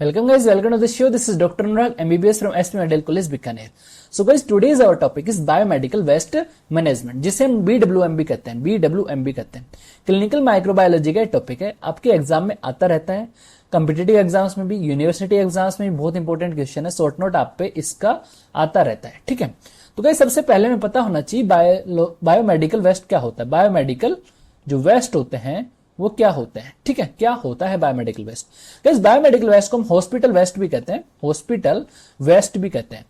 Welcome guys, welcome to the show. This is Dr. Anurag, MBBS from SP Medical College Bikaner. So guys, today's our topic is Biomedical Waste Management, जिसे हम BWM भी कहते हैं, BWM भी कहते हैं. Clinical microbiology का topic है, आपके एग्जाम में आता रहता है, कॉम्पिटिटिव एग्जाम्स में भी, यूनिवर्सिटी एग्जाम्स में भी बहुत इंपॉर्टेंट क्वेश्चन है. शॉर्ट नोट आप पे इसका आता रहता है, ठीक है. तो गाइस सबसे पहले हमें पता होना चाहिए बायोमेडिकल वेस्ट क्या होता है. बायोमेडिकल जो वेस्ट होते हैं वो क्या होते हैं, ठीक है. क्या होता है biomedical waste. Guys biomedical waste को हम हॉस्पिटल वेस्ट भी कहते हैं, हॉस्पिटल वेस्ट भी कहते हैं.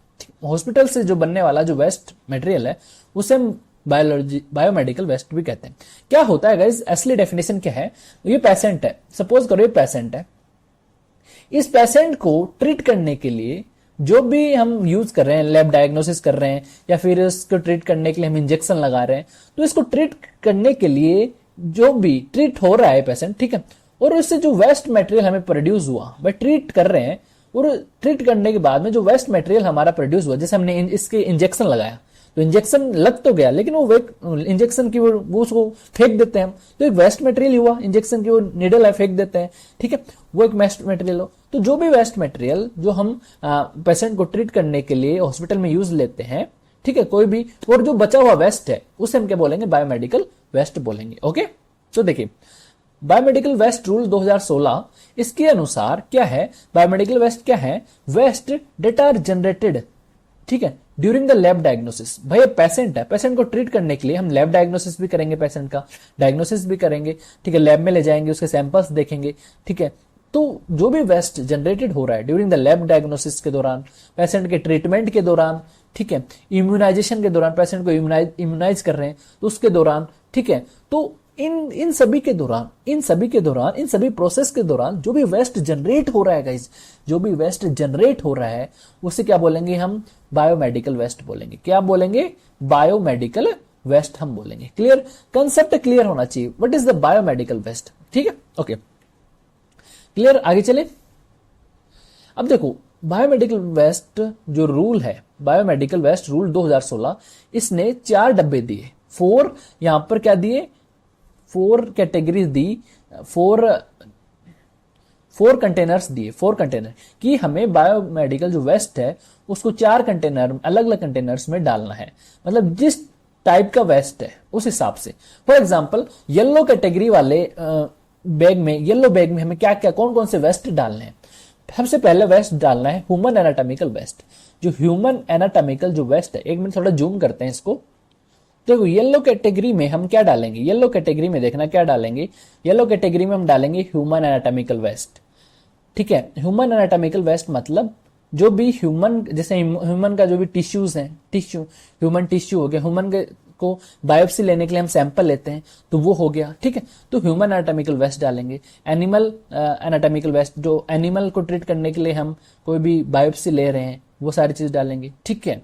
हॉस्पिटल से जो बनने वाला जो वेस्ट मटेरियल है उसे हम बायोमेडिकल वेस्ट भी कहते हैं. क्या होता है गाइस, असली डेफिनेशन क्या है. ये पेशेंट है, सपोज करो ये पेशेंट है. इस पेशेंट को ट्रीट करने के लिए जो भी हम यूज कर रहे हैं, लैब डायग्नोसिस कर रहे हैं या फिर इसको ट्रीट करने के लिए हम इंजेक्शन लगा रहे हैं, तो इसको ट्रीट करने के लिए जो भी ट्रीट हो रहा है पेशेंट, ठीक है, और उससे जो वेस्ट मटेरियल हमें प्रोड्यूस हुआ, भाई ट्रीट कर रहे हैं और ट्रीट करने के बाद में जो वेस्ट मटेरियल हमारा प्रोड्यूस हुआ, जैसे हमने इसके इंजेक्शन लगाया तो इंजेक्शन लग तो गया, लेकिन वो इंजेक्शन की वो उसको फेंक देते हैं हम, तो एक वेस्ट मटेरियल हुआ. इंजेक्शन की वो निडल है, फेंक देते हैं, ठीक है, वो एक वेस्ट मटेरियल हो. तो जो भी वेस्ट मटेरियल जो हम पेशेंट को ट्रीट करने के लिए हॉस्पिटल में यूज लेते हैं, ठीक है, कोई भी, और जो बचा हुआ वेस्ट है उसे हम क्या बोलेंगे, बायोमेडिकल वेस्ट बोलेंगे. ओके, तो देखिए बायोमेडिकल वेस्ट रूल 2016 इसके अनुसार क्या है, बायोमेडिकल वेस्ट क्या है, वेस्ट डेट आर जनरेटेड, ठीक है, ड्यूरिंग द लैब डायग्नोसिस. भाई पेशेंट है, पेशेंट को ट्रीट करने के लिए हम लैब डायग्नोसिस भी करेंगे, पेशेंट का डायग्नोसिस भी करेंगे, ठीक है, लैब में ले जाएंगे, उसके सैंपल्स देखेंगे, ठीक है. तो जो भी वेस्ट जनरेटेड हो रहा है ड्यूरिंग द लैब डायग्नोसिस के दौरान, पेशेंट के ट्रीटमेंट के दौरान, ठीक है, इम्यूनाइजेशन के दौरान, पेशेंट को इम्यूनाइज कर रहे हैं तो उसके दौरान, ठीक है, तो इन सभी के दौरान, इन सभी प्रोसेस के दौरान जो भी वेस्ट जनरेट हो रहा है गाइस, जो भी वेस्ट जनरेट हो रहा है उसे क्या बोलेंगे हम, बायोमेडिकल वेस्ट बोलेंगे. क्या बोलेंगे, बायोमेडिकल वेस्ट हम बोलेंगे. क्लियर, कंसेप्ट क्लियर होना चाहिए. What is the biomedical waste, ठीक है, ओके, क्लियर. आगे चले. अब देखो बायोमेडिकल वेस्ट जो रूल है, बायोमेडिकल वेस्ट रूल 2016, इसने 4 डब्बे दिए, 4 यहां पर क्या दिए, 4 कैटेगरीज दी, 4 कंटेनर्स दिए, 4 कंटेनर कि हमें बायोमेडिकल जो वेस्ट है उसको 4 कंटेनर, अलग अलग कंटेनर्स में डालना है. मतलब जिस टाइप का वेस्ट है उस हिसाब से. फॉर एग्जांपल येलो कैटेगरी वाले बैग में, येलो बैग में हमें क्या क्या, कौन कौन से वेस्ट डालने हैं. सबसे पहले वेस्ट डालना है ह्यूमन एनाटॉमिकल वेस्ट. जो ह्यूमन एनाटॉमिकल जो वेस्ट है, एक मिनट थोड़ा जूम करते हैं इसको. देखो येलो कैटेगरी में हम क्या डालेंगे, येलो कैटेगरी में देखना क्या डालेंगे, येलो कैटेगरी में हम डालेंगे ह्यूमन एनाटॉमिकल वेस्ट, ठीक है. ह्यूमन एनाटॉमिकल वेस्ट मतलब जो भी ह्यूमन, जैसे ह्यूमन का जो भी टिश्यूज है, टिश्यू, ह्यूमन टिश्यू हो गया, ह्यूमन को बायोप्सी लेने के लिए हम सैंपल लेते हैं तो वो हो गया, ठीक है, तो ह्यूमन एनाटॉमिकल वेस्ट डालेंगे. एनिमल एनाटॉमिकल वेस्ट, जो एनिमल को ट्रीट करने के लिए हम कोई भी बायोप्सी ले रहे हैं, वो सारी चीज डालेंगे, ठीक है.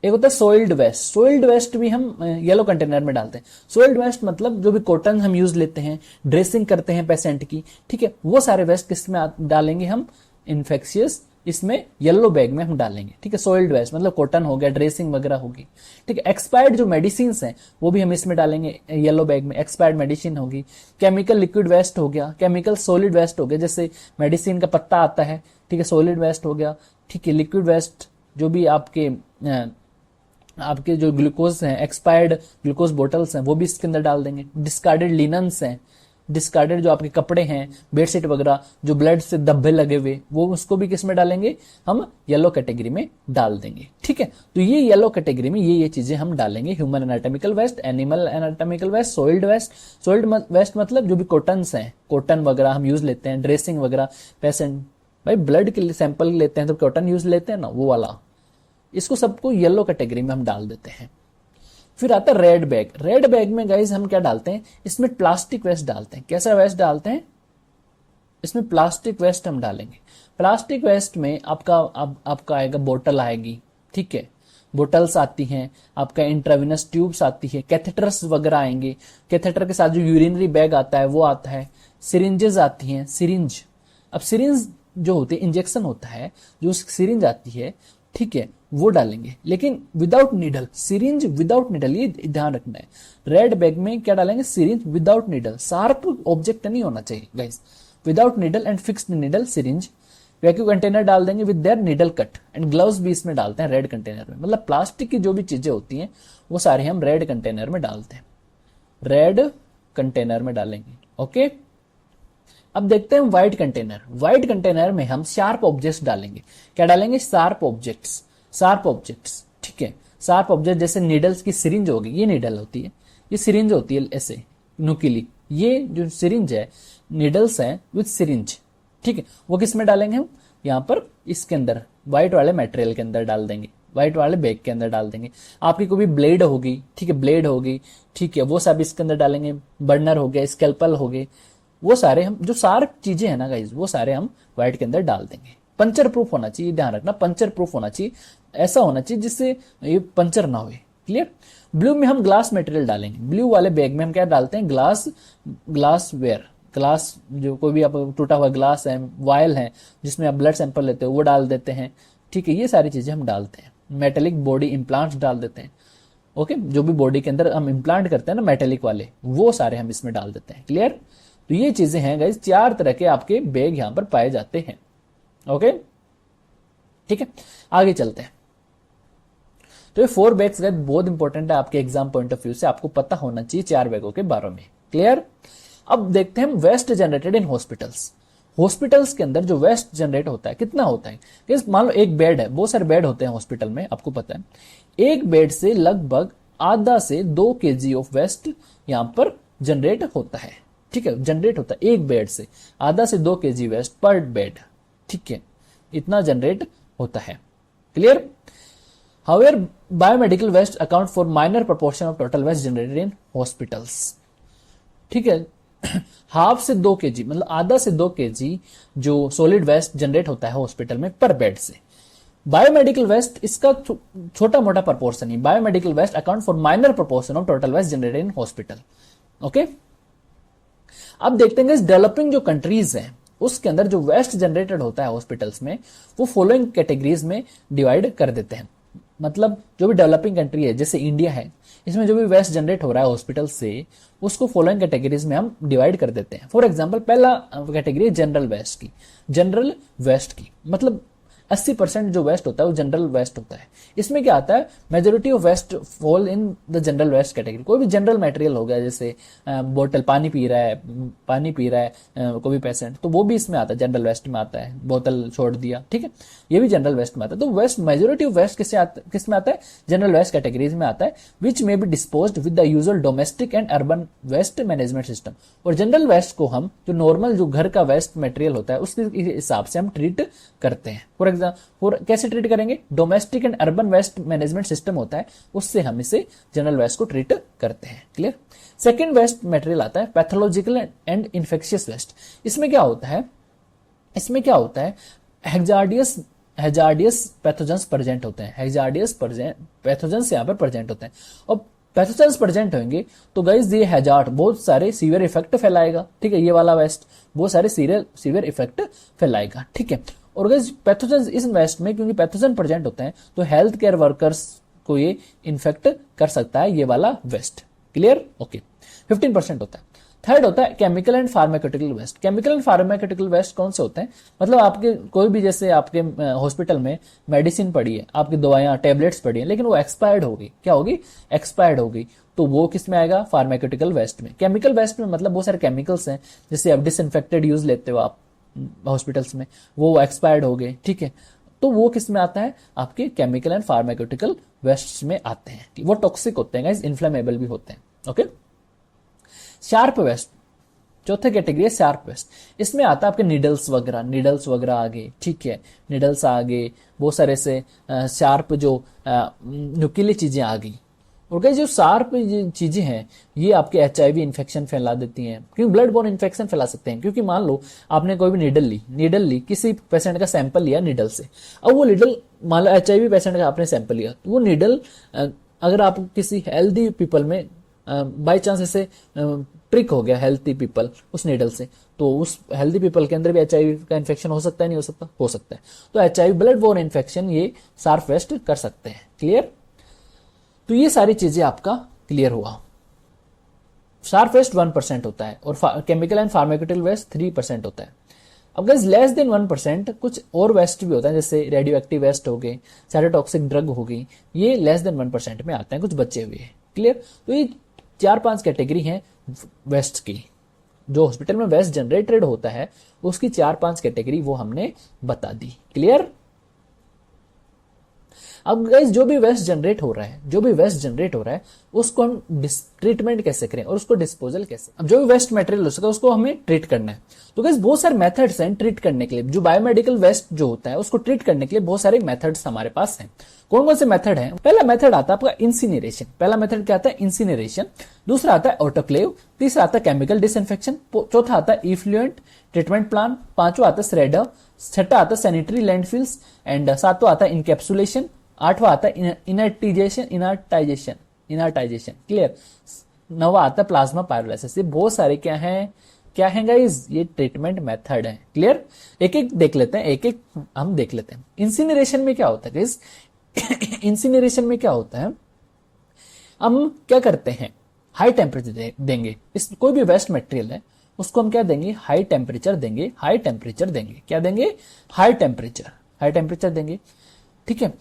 एक होता है सोइल्ड वेस्ट. सोइल्ड वेस्ट भी हम येलो कंटेनर में डालते हैं. सोइल्ड वेस्ट मतलब जो भी कॉटन हम यूज लेते हैं, ड्रेसिंग करते हैं पेशेंट की, ठीक है, वो सारे वेस्ट किस में डालेंगे हम, इन्फेक्शियस, इसमें येलो बैग में हम डालेंगे, ठीक है. सोइल्ड वेस्ट मतलब कॉटन हो गया, ड्रेसिंग वगैरह होगी, ठीक है. एक्सपायर्ड जो मेडिसिन हैं वो भी हम इसमें डालेंगे येलो बैग में, एक्सपायर्ड मेडिसिन होगी. केमिकल लिक्विड वेस्ट हो गया, केमिकल सॉलिड वेस्ट हो गया, जैसे मेडिसिन का पत्ता आता है, ठीक है, सॉलिड वेस्ट हो गया, ठीक है. लिक्विड वेस्ट जो भी आपके जो ग्लूकोज हैं, एक्सपायर्ड ग्लूकोज बोटल्स हैं, वो भी इसके अंदर डाल देंगे. डिस्कार्डेड लिनन्स हैं, डिस्कार्डेड जो आपके कपड़े हैं, बेडशीट वगैरह, जो ब्लड से धब्बे लगे हुए, वो उसको भी किस में डालेंगे, हम येलो कैटेगरी में डाल देंगे, ठीक है. तो ये येलो कैटेगरी में ये चीजें हम डालेंगे. Human anatomical waste, animal anatomical waste, soiled waste. Soiled waste मतलब जो भी कॉटन्स हैं, कॉटन वगैरह हम यूज लेते हैं, ड्रेसिंग वगैरह, पेशेंट भाई ब्लड के सैंपल लेते हैं तो कॉटन यूज लेते हैं ना, वो वाला, इसको सबको येलो कैटेगरी में हम डाल देते हैं. फिर आता है रेड बैग. रेड बैग में गाइस हम क्या डालते हैं, इसमें प्लास्टिक वेस्ट डालते हैं. कैसा वेस्ट डालते हैं, इसमें प्लास्टिक वेस्ट हम डालेंगे. प्लास्टिक वेस्ट में आपका आएगा, बोतल आएगी, ठीक है, बोटल्स आती हैं, आपका इंट्राविनस ट्यूब्स आती है, कैथेटर्स वगैरह आएंगे. कैथेटर के साथ जो यूरिनरी बैग आता है वो आता है. सिरिंजेस आती हैं, सिरिंज. अब सिरिंज जो होती है, इंजेक्शन होता है, जो सिरिंज आती है, ठीक है, वो डालेंगे, लेकिन without needle. Syringe without needle, ये ध्यान रखना है. रेड बैग में क्या डालेंगे, syringe without needle. Sharp object नहीं होना चाहिए guys, without needle and fixed needle syringe, vacuum container डाल देंगे with their needle cut and gloves भी इसमें डालते हैं रेड कंटेनर में। मतलब प्लास्टिक की जो भी चीजें होती हैं वो सारे हम रेड कंटेनर में डालते हैं, रेड कंटेनर में डालेंगे। ओके, अब देखते हैं व्हाइट कंटेनर। व्हाइट कंटेनर में हम शार्प ऑब्जेक्ट्स डालेंगे। क्या डालेंगे? Sharp objects, sharp objects. ठीक है, शार्प ऑब्जेक्ट जैसे नीडल्स की सिरिंज होगी, ये नीडल होती है, ये सिरिंज होती है ऐसे नुकीली, ये जो सिरिंज है नीडल्स है विथ सिरिंज। ठीक है, वो किस में डालेंगे हम? यहाँ पर इसके अंदर व्हाइट वाले मटेरियल के अंदर डाल देंगे, व्हाइट वाले बैग के अंदर डाल देंगे। आपकी कोई भी ब्लेड होगी, ठीक है, ब्लेड होगी, ठीक है, वो सब इसके अंदर डालेंगे। बर्नर हो गया, स्कैल्पल हो गए, वो सारे हम जो शार्प चीजें हैं ना गाइज, वो सारे हम व्हाइट के अंदर डाल देंगे। पंचर प्रूफ होना चाहिए, ध्यान रखना, पंचर प्रूफ होना चाहिए, ऐसा होना चाहिए जिससे ये पंचर ना हो। क्लियर? ब्लू में हम ग्लास मटेरियल डालेंगे। ब्लू वाले बैग में हम क्या डालते हैं? ग्लास वेयर, ग्लास जो कोई भी आप टूटा हुआ ग्लास है, वायल है जिसमें आप ब्लड सैंपल लेते हो, वो डाल देते हैं। ठीक है, ये सारी चीजें हम डालते हैं। मेटेलिक बॉडी इम्प्लांट्स डाल देते हैं। ओके, जो भी बॉडी के अंदर हम इम्प्लांट करते हैं ना मेटेलिक वाले, वो सारे हम इसमें डाल देते हैं। क्लियर? तो ये चीजें हैं गाइस, 4 तरह के आपके बैग यहां पर पाए जाते हैं। ओके, ठीक है, आगे चलते हैं। तो ये 4 बैग्स गाइस बहुत इंपॉर्टेंट है आपके एग्जाम पॉइंट ऑफ व्यू से, आपको पता होना चाहिए 4 बैगों के बारे में। क्लियर? अब देखते हैं हम waste generated in hospitals. Hospitals के अंदर जो वेस्ट जनरेट होता है कितना होता है? मान लो एक बेड है, बहुत सारे बेड होते हैं हॉस्पिटल में, आपको पता है। एक बेड से लगभग आधा से 2 kg ऑफ वेस्ट यहां पर जनरेट होता है। ठीक है, जनरेट होता है एक बेड से आधा से 2 kg वेस्ट पर बेड। ठीक है, इतना जनरेट होता है। Clear? However biomedical waste account for minor proportion of total waste generated in hospitals. ठीक है, हाफ से 2 kg मतलब आधा से 2 kg जो सॉलिड वेस्ट जनरेट होता है हॉस्पिटल में पर बेड से। बायोमेडिकल वेस्ट इसका छोटा मोटा प्रोपोर्शन ही। Biomedical waste account for minor proportion of total waste generated in hospital. Okay, अब देखते हैं डेवलपिंग जो कंट्रीज हैं उसके अंदर जो वेस्ट जनरेटेड होता है हॉस्पिटल्स में, वो फॉलोइंग कैटेगरीज में डिवाइड कर देते हैं। मतलब जो भी डेवलपिंग कंट्री है जैसे इंडिया है, इसमें जो भी वेस्ट जनरेट हो रहा है हॉस्पिटल से, उसको फॉलोइंग कैटेगरीज में हम डिवाइड कर देते हैं। फॉर एग्जांपल, पहला कैटेगरी जनरल वेस्ट की। जनरल वेस्ट की मतलब 80% जो वेस्ट होता है वो जनरल वेस्ट होता है। इसमें क्या आता है? Majority of waste fall in the general waste category. कोई भी जनरल मटेरियल हो गया, जैसे बोतल पानी पी रहा है कोई भी पेशेंट, तो वो भी इसमें आता है, जनरल वेस्ट में आता है। बोतल छोड़ दिया, ठीक है, ये भी जनरल वेस्ट में आता है। तो वेस्ट, मेजोरिटी ऑफ वेस्ट किस में आता है? जनरल वेस्ट कैटेगरीज में आता है, which may be disposed with the usual domestic and urban waste management system. और जनरल वेस्ट को हम जो नॉर्मल जो घर का वेस्ट मटेरियल होता है उसके हिसाब से हम ट्रीट करते हैं। कैसे ट्रीट करेंगे? Domestic and urban waste management system होता है, उससे हम इसे जनरल वेस्ट को ट्रीट करते हैं। क्लियर? सेकेंड वेस्ट मटेरियल आता है पैथोलॉजिकल एंड इन्फेक्शियस वेस्ट। इसमें क्या होता है? हैजार्डियस पैथोजेंस प्रेजेंट होते हैं। हैजार्डियस पैथोजेंस यहाँ पर प्रेजेंट होते हैं, और पैथोजेंस प्रेजेंट होंगे तो गाइस ये हैजार्ड बहुत सारे सीवियर इफेक्ट फैलाएगा। ठीक है, ये वाला वेस्ट बहुत सारे सीवियर इफेक्ट फैलाएगा। ठीक है, और गाइस पैथोजेंस इस वेस्ट में क्योंकि पैथोजन प्रेजेंट होते हैं तो हेल्थ केयर वर्कर्स को ये इन्फेक्ट कर सकता है, ये वाला वेस्ट। क्लियर? ओके, 15% होता है। थर्ड होता है chemical and pharmaceutical waste. Chemical and pharmaceutical waste कौन से होते हैं? मतलब आपके कोई भी, जैसे आपके हॉस्पिटल में मेडिसिन पड़ी है, आपकी दवाइयां टैबलेट्स पड़ी है, लेकिन वो एक्सपायर्ड होगी। क्या होगी? एक्सपायर्ड होगी। तो वो किस में आएगा? फार्मास्यूटिकल वेस्ट में। केमिकल वेस्ट में मतलब बहुत सारे केमिकल्स हैं, जैसे आप डिसइंफेक्टेड यूज लेते हो आप हॉस्पिटल्स में, वो एक्सपायर्ड हो गए। ठीक है, तो वो किस में आता है? आपके केमिकल एंड फार्मास्यूटिकल वेस्ट में आते हैं। वो टॉक्सिक होते हैं गाइस, इन्फ्लेमेबल भी होते हैं। ओके, शार्प वेस्ट चौथे कैटेगरी है शार्प वेस्ट। इसमें आता है आपके नीडल्स वगैरह आ गए। ठीक है, नीडल्स आ गए, बहुत सारे से शार्प जो नुकीली चीजें आ गई। और कई जो शार्प चीजें हैं ये आपके HIV इन्फेक्शन फैला देती हैं, क्योंकि ब्लड बोर्न इन्फेक्शन फैला सकते हैं। क्योंकि मान लो आपने कोई भी नीडल ली, किसी पेशेंट का सैंपल लिया नीडल से, अब वो नीडल, मान लो HIV पेशेंट का आपने सैंपल लिया, तो वो नीडल अगर आप किसी हेल्दी पीपल में बाई चांस ऐसे प्रिक हो गया हेल्थी पीपल उस नीडल से, तो उस हेल्दी पीपल के अंदर भी HIV का इन्फेक्शन हो सकता है, नहीं हो सकता? हो सकता है। तो HIV ब्लड बोर्न इन्फेक्शन ये शार्प वेस्ट कर सकते हैं। क्लियर? तो ये सारी चीजें आपका क्लियर हुआ। शार्प वेस्ट 1% होता है और केमिकल एंड फार्मास्यूटिकल वेस्ट 3% होता है। अब गाइस लेस देन 1% कुछ और वेस्ट भी होता है, जैसे रेडियो एक्टिव वेस्ट हो गए, साइटोटॉक्सिक ड्रग हो गई, ये लेस देन 1% में आते हैं, कुछ बचे हुए हैं। क्लियर? तो ये 4-5 कैटेगरी हैं वेस्ट की। जो हॉस्पिटल में वेस्ट जनरेटेड होता है उसकी 4-5 कैटेगरी वो हमने बता दी। क्लियर? अब गाइस जो भी वेस्ट जनरेट हो रहा है उसको हम ट्रीटमेंट कैसे करें और उसको डिस्पोजल कैसे। अब जो भी वेस्ट मटेरियल हो सका है उसको हमें ट्रीट करना है। तो गाइस बहुत सारे मेथड्स हैं ट्रीट करने के लिए। जो बायोमेडिकल वेस्ट जो होता है उसको ट्रीट करने के लिए बहुत सारे मेथड्स हमारे पास हैं। कौन कौन से मेथड हैं? पहला मेथड आता है आपका इंसिनरेशन। पहला मेथड क्या आता है? इंसिनरेशन। दूसरा आता है ऑटोक्लेव। तीसरा आता है केमिकल डिसइंफेक्शन। चौथा आता है इफ्लुएंट ट्रीटमेंट प्लान। पांचवा आता है श्रेडर। छठा आता है सैनिटरी लैंडफिल्स एंड सातवां आता है इनकैप्सुलेशन। आठवां आता है इनर्टाइजेशन। क्लियर? नवा आता है प्लाज्मा पायरोलाइसिस। ये बहुत सारे क्या है गाइस? ये ट्रीटमेंट मेथड है। क्लियर? एक एक देख लेते हैं, हम देख लेते हैं। इंसिनरेशन में क्या होता है गाइस? इंसिनरेशन में क्या होता है? हम क्या करते हैं? हाई टेम्परेचर देंगे। इस कोई भी वेस्ट मटेरियल है उसको हम क्या देंगे? हाई टेम्परेचर देंगे। क्या देंगे? हाई टेम्परेचर देंगे। ठीक है?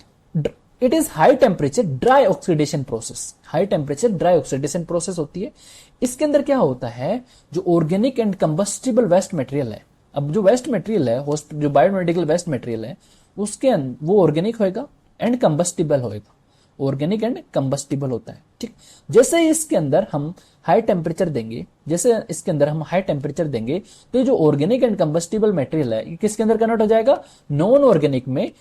It is high temperature dry oxidation process होती है। इसके अंदर क्या होता है? जो organic and combustible waste material है, अब जो वेस्ट मटेरियल है, जो बायोमेडिकल वेस्ट मटेरियल है, उसके वो ऑर्गेनिक होएगा एंड कंबस्टिबल होएगा। ऑर्गेनिक एंड कंबस्टिबल होता है। ठीक? जैसे इसके अंदर हम हाई टेम्परेचर देंगे, तो जो ऑर्गेनिक एंड कंबस्टिबल मटेरियल है किसके अंदर कन्वर्ट हो जाएगा? नॉन ऑर्गेनिक में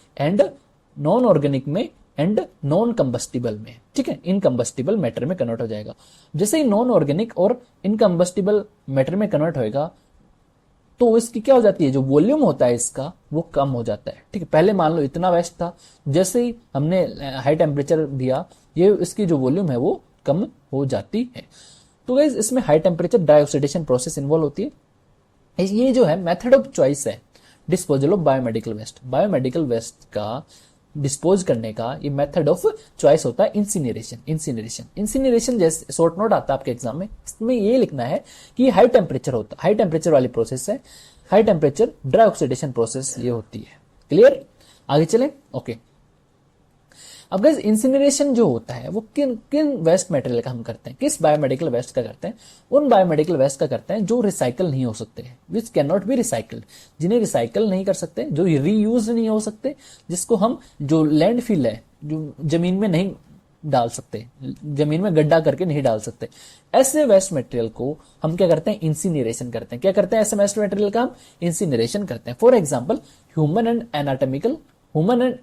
एंड नॉन कंबस्टिबल में। ठीक है? इनकम्बस्टिबल मैटर में कन्वर्ट हो जाएगा। जैसे ही नॉन ऑर्गेनिक और इनकम्बस्टिबल मैटर में कन्वर्ट होएगा तो इसकी क्या हो जाती है? जो वॉल्यूम होता है इसका वो कम हो जाता है। ठीक है? पहले मान लो इतना वेस्ट था, जैसे ही हमने हाई टेम्परेचर दिया ये इसकी जो वॉल्यूम है वो कम हो जाती है। तो गाइस इसमें high temperature dry oxidation process involve होती है। ये जो है मेथड ऑफ चॉइस है डिस्पोजल ऑफ बायोमेडिकल वेस्ट का डिस्पोज करने का ये मेथड ऑफ चॉइस होता है इंसिनरेशन। जैसे शॉर्ट नोट आता है आपके एग्जाम में, इसमें ये लिखना है कि हाई टेम्परेचर वाली प्रोसेस है, high temperature dry oxidation process ये होती है। क्लियर? आगे चलें। ओके। अब गाइस इंसिनरेशन जो होता है वो किन वेस्ट मटेरियल का हम करते हैं? किस बायोमेडिकल वेस्ट का करते हैं? उन बायोमेडिकल वेस्ट का करते हैं जो रिसाइकल नहीं हो सकते, which can not be recycled, जिन्हें रिसाइकल नहीं कर सकते, जो रीयूज नहीं हो सकते, जिसको हम जो लैंडफिल है जो जमीन में नहीं डाल सकते, जमीन में गड्ढा करके नहीं डाल सकते, ऐसे वेस्ट मटेरियल को हम क्या करते हैं? इंसिनरेशन करते हैं। क्या करते हैं? ऐसे वेस्ट मटेरियल का हम इंसिनरेशन करते हैं। For example human and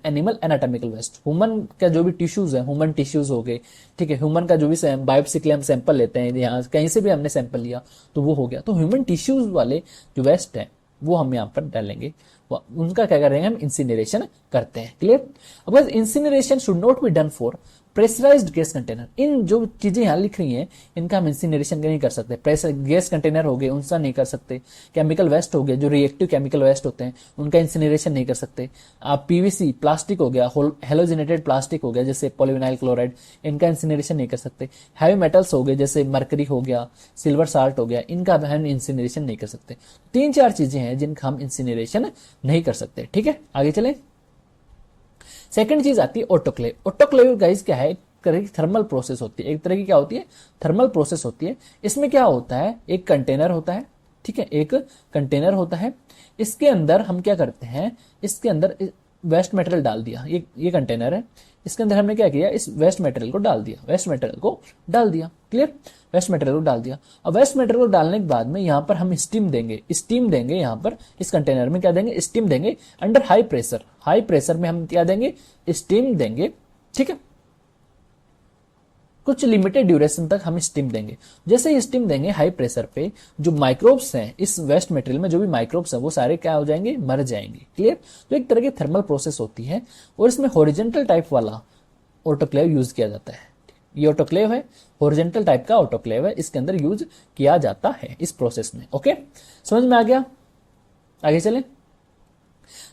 animal anatomical waste. Human का जो भी टिश्यूज है, ह्यूमन टिश्यूज हो गए, ठीक है, ह्यूमन का जो भी बायोप्सी के लिए हम सैंपल लेते हैं, यहाँ कहीं से भी हमने सैंपल लिया तो वो हो गया। तो ह्यूमन टिश्यूज वाले जो वेस्ट है वो हम यहाँ पर डालेंगे, उनका क्या करेंगे? हम इंसिनरेशन करते हैं। क्लियर? अब incineration should not be done for pressurised gas container. इन जो चीजें यहाँ लिख रही हैं इनका हम इंसिनरेशन नहीं कर सकते। प्रेशर गैस कंटेनर हो गए उनका नहीं कर सकते। केमिकल वेस्ट हो गए, जो रिएक्टिव केमिकल वेस्ट होते हैं उनका इंसिनरेशन नहीं कर सकते। आप पीवीसी प्लास्टिक हो गया, हेलोजिनेटेड प्लास्टिक हो गया जैसे पॉलीविनाइल क्लोराइड, इनका इंसिनरेशन नहीं कर सकते। हैवी मेटल्स हो गए जैसे मरकरी हो गया, सिल्वर साल्ट हो गया, इनका हम इंसिनरेशन नहीं कर सकते। 3-4 चीजें हैं जिनका हम इंसिनरेशन नहीं कर सकते। ठीक है? आगे चलें। सेकंड चीज आती है ऑटोक्लेव। ऑटोक्लेव गाइस क्या है? एक तरह की थर्मल प्रोसेस होती है। एक तरह की क्या होती है? थर्मल प्रोसेस होती है। इसमें क्या होता है? एक कंटेनर होता है। ठीक है? एक कंटेनर होता है। इसके अंदर हम क्या करते हैं? इसके अंदर वेस्ट मटेरियल डाल दिया। ये कंटेनर है, इसके अंदर हमने क्या किया? इस वेस्ट मटेरियल को डाल दिया। क्लियर? वेस्ट मटेरियल को डाल दिया। अब वेस्ट मटेरियल को डालने के बाद में यहाँ पर हम स्टीम देंगे। यहाँ पर इस कंटेनर में क्या देंगे? स्टीम देंगे अंडर हाई प्रेशर में हम क्या देंगे? स्टीम देंगे। ठीक है? कुछ लिमिटेड ड्यूरेशन तक हम स्टीम देंगे। जैसे ही स्टीम देंगे हाई प्रेशर पे, जो माइक्रोब्स हैं इस वेस्ट मटेरियल में, जो भी माइक्रोब्स हैं वो सारे क्या हो जाएंगे? मर जाएंगे। क्लियर? तो एक तरह की थर्मल प्रोसेस होती है और इसमें हॉरिजॉन्टल टाइप वाला ऑटोक्लेव यूज किया जाता है। ये ऑटोक्लेव है, हॉरिजॉन्टल टाइप का ऑटोक्लेव है, इसके अंदर यूज किया जाता है इस प्रोसेस में। ओके, समझ में आ गया? आगे चलें।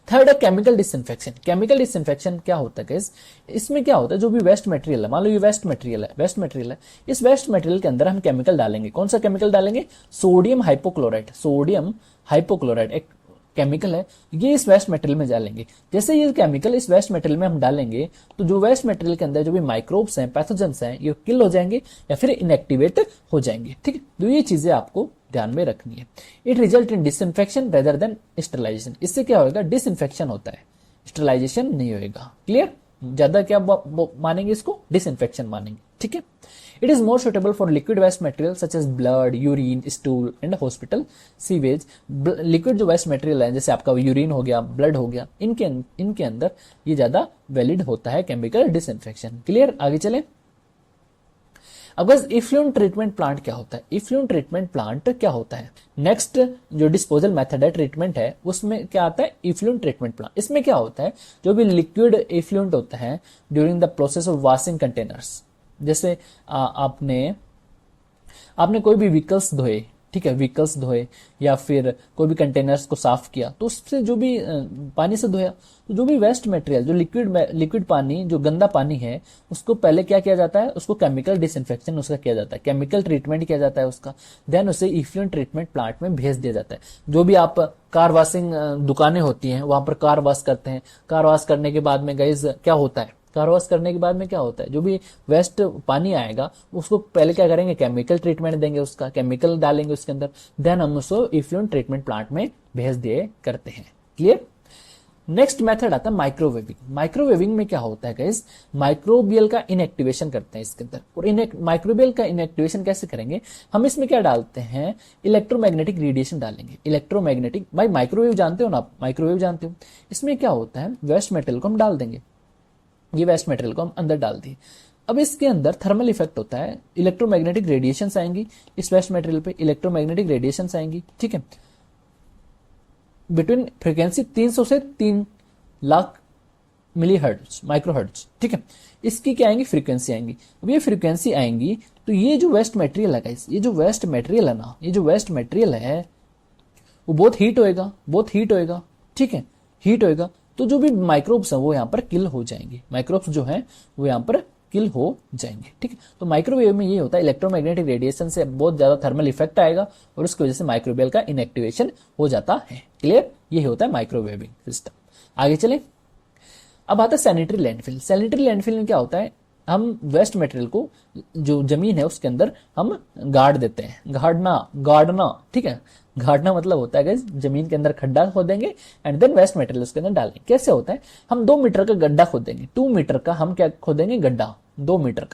थर्ड है केमिकल डिसइंफेक्शन। केमिकल डिसइंफेक्शन क्या होता है गाइस? इसमें क्या होता है? जो भी वेस्ट मटेरियल है, मान लो ये वेस्ट मटेरियल है, इस वेस्ट मटेरियल के अंदर हम केमिकल डालेंगे। कौन सा केमिकल डालेंगे? Sodium hypochlorite. एक केमिकल है ये इस वेस्ट मटेरियल में डालेंगे। जैसे ये केमिकल इस वेस्ट मटेरियल में हम डालेंगे तो जो वेस्ट मटेरियल के अंदर जो भी माइक्रोब्स हैं, पैथोजेंस हैं, ये किल हो जाएंगे या फिर इनएक्टिवेट हो जाएंगे। ठीक है, तो ये चीजें आपको ध्यान में रखनी है। It result in disinfection rather than sterilisation. इससे क्या होगा, डिसइंफेक्शन होता है, स्टरलाइजेशन नहीं होगा। क्लियर, ज्यादा क्या मानेंगे इसको, डिसइंफेक्शन मानेंगे। ठीक है, it is more suitable for liquid waste material such as blood, urine, stool and hospital sewage. Liquid जो वेस्ट मटेरियल है जैसे आपका यूरिन हो गया, ब्लड हो गया, इनके अंदर ये ज्यादा वैलिड होता है केमिकल डिसइंफेक्शन। क्लियर, आगे चले। अब बस इफ्लुएंट ट्रीटमेंट प्लांट क्या होता है, इफ्लुएंट ट्रीटमेंट प्लांट क्या होता है, नेक्स्ट जो डिस्पोजल मेथड है, ट्रीटमेंट है, उसमें क्या आता है, इफ्लुएंट ट्रीटमेंट प्लांट। इसमें क्या होता है, जो भी लिक्विड इफ्लुएंट होता है during the process of washing containers, जैसे आपने कोई भी व्हीकल्स धोए, ठीक है, व्हीकल्स धोए या फिर कोई भी कंटेनर्स को साफ किया, तो उससे जो भी पानी से धोया, तो जो भी वेस्ट मटेरियल, जो लिक्विड पानी, जो गंदा पानी है, उसको पहले क्या किया जाता है, उसको केमिकल डिसइंफेक्शन उसका किया जाता है, केमिकल ट्रीटमेंट किया जाता है उसका, देन उसे इफ्लुएंट ट्रीटमेंट प्लांट में भेज दिया जाता है। जो भी आप कार वॉशिंग दुकानें होती हैं वहां पर कार वॉश करते हैं, कार वॉश करने के बाद में गाइस क्या होता है, कार वॉश करने के बाद में क्या होता है, जो भी वेस्ट पानी आएगा उसको पहले क्या करेंगे, केमिकल ट्रीटमेंट देंगे, उसका केमिकल डालेंगे उसके अंदर, देन हम उसको इफ्लुएंट ट्रीटमेंट प्लांट में भेज दिए करते हैं। क्लियर। नेक्स्ट मेथड आता है माइक्रोवेविंग। माइक्रोवेविंग में क्या होता है गाइस, माइक्रोबियल का इनएक्टिवेशन करते हैं इसके अंदर। और माइक्रोबियल का इनएक्टिवेशन कैसे करेंगे, हम इसमें क्या डालते हैं, इलेक्ट्रोमैग्नेटिक रेडिएशन डालेंगे। इलेक्ट्रोमैग्नेटिक, भाई माइक्रोवेव जानते हो ना आप, माइक्रोवेव जानते हो। इसमें क्या होता है, वेस्ट मटेरियल को हम डाल देंगे, ये वेस्ट मटेरियल को हम अंदर डाल दिए। अब इसके अंदर थर्मल इफेक्ट होता है, इलेक्ट्रोमैग्नेटिक रेडिएशंस आएंगी इस वेस्ट मटेरियल पे, इलेक्ट्रोमैग्नेटिक रेडिएशंस आएंगी। ठीक है, बिटवीन फ्रीक्वेंसी 300 से 3 lakh milli hertz, micro hertz. ठीक है, इसकी क्या आएंगी, फ्रीक्वेंसी आएंगी। अब ये फ्रीक्वेंसी आएंगी तो ये जो वेस्ट मटेरियल है गाइस, ये जो वेस्ट मटेरियल है ना, ये जो वेस्ट मटेरियल है वो बहुत हीट होएगा, बहुत हीट होएगा। ठीक है, हीट होएगा तो जो भी माइक्रोब्स हैं वो यहाँ पर किल हो जाएंगे, माइक्रोब्स जो हैं वो यहाँ पर किल हो जाएंगे। ठीक है, तो माइक्रोवेव में ये होता है, इलेक्ट्रोमैग्नेटिक रेडिएशन से बहुत ज्यादा थर्मल इफेक्ट आएगा और उसकी वजह से माइक्रोबियल का इनएक्टिवेशन हो जाता है। क्लियर, ये होता है माइक्रोवेविंग सिस्टम। आगे चले, अब आता है सैनिटरी लैंडफिल। सैनिटरी लैंडफिल में क्या होता है, हम वेस्ट मटेरियल को जो जमीन है उसके अंदर हम गाड़ देते हैं, गाड़ना। ठीक है, गाड़ना मतलब होता है कि जमीन के अंदर खड्डा खोदेंगे एंड देन वेस्ट मटेरियल उसके अंदर डालेंगे। कैसे होता है, हम 2 मीटर का गड्ढा खोदेंगे, 2 मीटर का हम क्या खोदेंगे, गड्ढा, 2 मीटर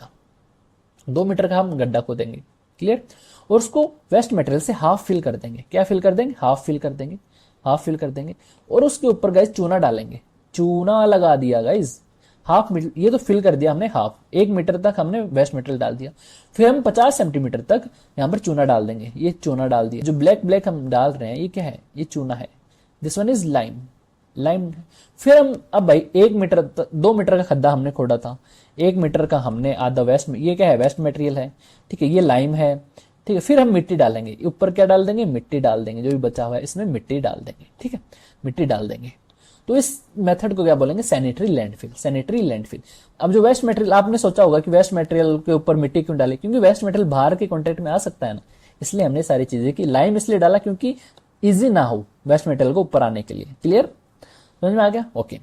का हम गड्ढा खोदेंगे। क्लियर, और उसको वेस्ट मटेरियल से हाफ फिल कर देंगे। क्या फिल कर देंगे, हाफ फिल कर देंगे और उसके ऊपर गाइस चूना डालेंगे, चूना लगा दिया गाइस, हाफ मीटर, ये तो फिल कर दिया हमने हाफ, 1 मीटर तक हमने वेस्ट मटेरियल डाल दिया। फिर हम 50 सेंटीमीटर तक यहाँ पर चूना डाल देंगे, ये चूना डाल दिया। जो ब्लैक हम डाल रहे हैं ये क्या है, ये चूना है, दिस वन इज लाइम। फिर हम अब भाई 1 मीटर 2 मीटर का खड्डा हमने खोदा था, 1 मीटर का हमने आधा वेस्ट, ये क्या है, वेस्ट मटेरियल है। ठीक है, ये लाइम है। ठीक है, फिर हम मिट्टी डालेंगे, ऊपर क्या डाल देंगे, मिट्टी डाल देंगे, जो भी बचा हुआ है इसमें मिट्टी डाल देंगे। ठीक है, मिट्टी डाल देंगे। तो इस मेथड को क्या बोलेंगे, सैनिटरी लैंडफिल। Sanitary landfill. अब जो वेस्ट मटेरियल, आपने सोचा होगा कि वेस्ट मटेरियल के ऊपर मिट्टी क्यों डाले, क्योंकि वेस्ट मटेरियल बाहर के कॉन्टेक्ट में आ सकता है ना, इसलिए हमने सारी चीजें की। लाइम इसलिए डाला क्योंकि इजी ना हो वेस्ट मटेरियल को ऊपर आने के लिए। क्लियर, समझ में आ गया। ओके,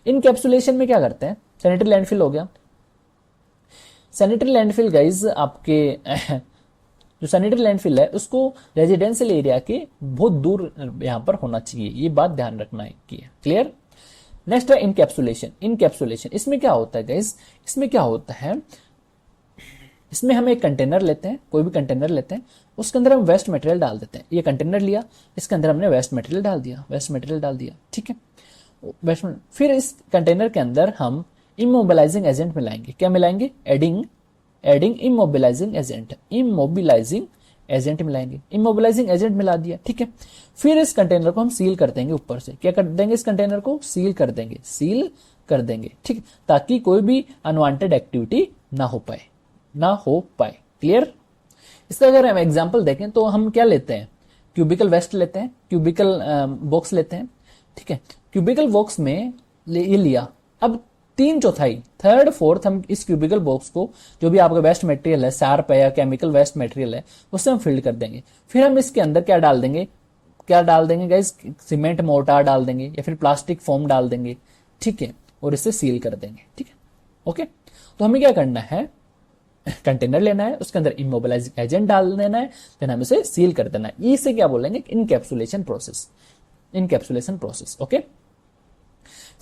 इनकैप्सुलेशन में क्या करते हैं, सैनिटरी लैंडफिल हो गया। सैनिटरी लैंडफिल गाइज आपके जो सैनिटरी लैंडफिल है उसको रेजिडेंशियल एरिया के बहुत दूर यहां पर होना चाहिए, ये बात ध्यान रखना है कि। क्लियर। नेक्स्ट है इनकैप्सुलेशन। इनकैप्सुलेशन इसमें क्या होता है गाइस, इसमें क्या होता है, इसमें हम एक कंटेनर लेते हैं, कोई भी कंटेनर लेते हैं, उसके अंदर हम वेस्ट मटेरियल डाल देते हैं। ये कंटेनर लिया, इसके अंदर हमने वेस्ट मटेरियल डाल दिया। ठीक है, फिर इस कंटेनर के अंदर हम इमोबिलाइजिंग एजेंट मिलाएंगे। क्या मिलाएंगे, एडिंग इमोबिलाइजिंग एजेंट मिलाएंगे। इमोबिलाइजिंग एजेंट मिला दिया। ठीक है, फिर इस कंटेनर को हम सील कर देंगे ऊपर से। क्या कर देंगे, इस कंटेनर को सील कर देंगे। ठीक है, ताकि कोई भी अनवांटेड एक्टिविटी ना हो पाए। क्लियर। इसका अगर हम एग्जांपल देखें तो हम क्या लेते हैं, क्यूबिकल वेस्ट लेते हैं, क्यूबिकल बॉक्स लेते हैं। ठीक है, क्यूबिकल बॉक्स में ये लिया, अब 3/4 3rd 4th हम इस क्यूबिकल बॉक्स को, जो भी आपका वेस्ट मटेरियल है, शार्प है या केमिकल वेस्ट मटेरियल है, उससे हम फिल कर देंगे। फिर हम इसके अंदर क्या डाल देंगे, क्या डाल देंगे गाइस, सीमेंट मोर्टार डाल देंगे या फिर प्लास्टिक फोम डाल देंगे, ठीक है, और इसे सील कर देंगे, ठीक है, ओके। तो हमें क्या करना है, कंटेनर लेना है, उसके अंदर इमोबिलाइजिंग एजेंट डाल देना है, देन हमें इसे सील कर देना है। इसे क्या बोलेंगे, encapsulation process, encapsulation process, okay.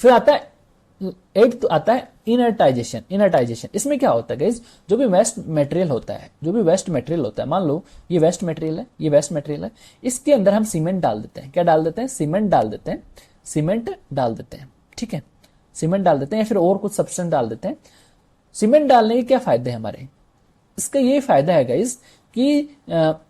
फिर आता है एट, तो आता है इनर्टाइजेशन। इनर्टाइजेशन इसमें क्या होता है गाइस, जो भी वेस्ट मटेरियल होता है, जो भी वेस्ट मटेरियल होता है, मान लो ये वेस्ट मटेरियल है, ये वेस्ट मटेरियल है, इसके अंदर हम सीमेंट डाल देते हैं। क्या डाल देते हैं, सीमेंट डाल देते हैं, सीमेंट डाल देते हैं, ठीक है, सीमेंट डाल देते हैं या फिर और कुछ सब्सटेंस डाल देते हैं। सीमेंट डालने के क्या फायदे हैं हमारे, इसका ये फायदा है गाइस कि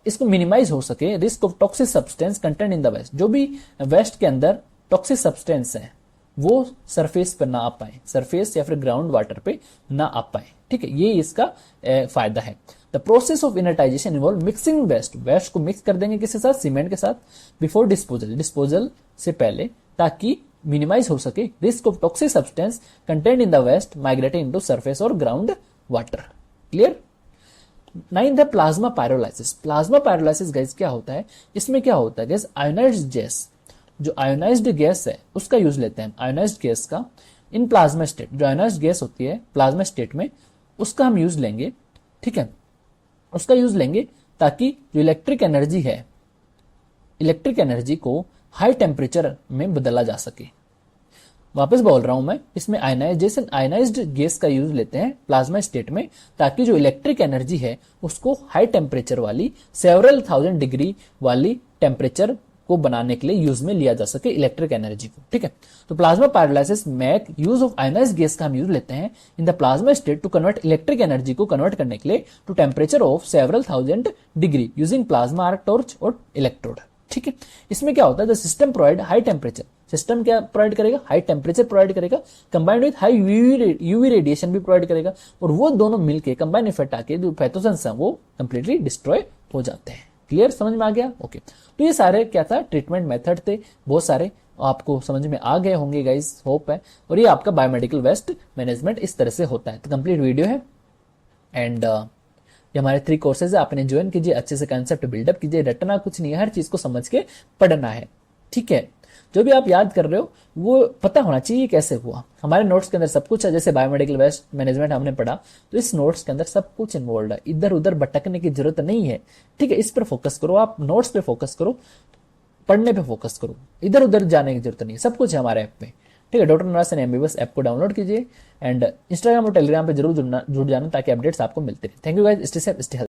इसको मिनिमाइज हो सके risk of toxic substance content in the waste. जो भी वेस्ट के अंदर टॉक्सिक सब्सटेंस है वो सरफेस पर ना आ पाए, सरफेस या फिर ग्राउंड वाटर पे ना आ पाए, ठीक है, ये इसका फायदा है। The process of inertisation involve mixing waste, waste को मिक्स कर देंगे किसके साथ, सीमेंट के साथ, बिफोर डिस्पोजल, डिस्पोजल से पहले, ताकि मिनिमाइज हो सके risk of toxic substance content in the waste migrating into surface और ग्राउंड वाटर। क्लियर। नाइन्थ है plasma pyrolysis. Plasma pyrolysis gas क्या होता है, इसमें क्या होता है गैस, आयोनाइज्ड गैस, जो आयोनाइज्ड गैस है उसका यूज लेते हैं, आयोनाइज्ड गैस का इन प्लाज्मा स्टेट, जो आयोनाइज्ड गैस होती है प्लाज्मा स्टेट में उसका हम यूज लेंगे, ठीक है, उसका यूज लेंगे ताकि जो इलेक्ट्रिक एनर्जी है, इलेक्ट्रिक एनर्जी को हाई टेम्परेचर में बदला जा सके। वापस बोल रहा हूं मैं, इसमें आयनाइजेशन, आयनाइज्ड गैस का यूज लेते हैं प्लाज्मा स्टेट में ताकि जो इलेक्ट्रिक एनर्जी है उसको हाई टेम्परेचर वाली, सेवरल 1000 डिग्री वाली टेम्परेचर को बनाने के लिए यूज में लिया जा सके इलेक्ट्रिक एनर्जी को, ठीक है। तो plasma pyrolysis make use of ionised gas का हम यूज लेते हैं in the plasma state to convert electric energy को कन्वर्ट करने के लिए to temperature of several 1000 degree using plasma arc torch और इलेक्ट्रोड, ठीक है। इसमें क्या होता है, the system provide high temperature, system क्या प्रोवाइड करेगा, हाई टेम्परेचर प्रोवाइड करेगा, combined with high UV radiation भी प्रोवाइड करेगा, और वो दोनों मिलके कंबाइन इफेक्ट आके जो पैथोजेंस हैं वो कंप्लीटली डिस्ट्रॉय हो जाते हैं। क्लियर, समझ में आ गया, ओके। तो ये सारे क्या था, ट्रीटमेंट मेथड थे, बहुत सारे आपको समझ में आ गए होंगे गाइस, होप है। और ये आपका बायोमेडिकल वेस्ट मैनेजमेंट इस तरह से होता है। तो कंप्लीट वीडियो है एंड ये हमारे 3 कोर्सेज है, आपने ज्वाइन कीजिए, अच्छे से कंसेप्ट बिल्डअप कीजिए, रटना कुछ नहीं है, हर चीज को समझ के पढ़ना है, ठीक है। जो भी आप याद कर रहे हो वो पता होना चाहिए कैसे हुआ। हमारे नोट्स के अंदर सब कुछ है, जैसे बायोमेडिकल वेस्ट मैनेजमेंट हमने पढ़ा तो इस नोट्स के अंदर सब कुछ इन्वॉल्व है, इधर उधर भटकने की जरूरत नहीं है, ठीक है। इस पर फोकस करो, आप नोट्स पे फोकस करो, पढ़ने पे फोकस करो, इधर उधर जाने की जरूरत नहीं है, सब कुछ है हमारे ऐप पे, ठीक है। डॉक्टर नवाज एमबीबीएस ऐप को डाउनलोड कीजिए एंड इंस्टाग्राम और टेलीग्राम पे जरूर जुड़ जाना ताकि अपडेट्स आपको मिलते रहे। Thank you guys, stay safe, stay healthy.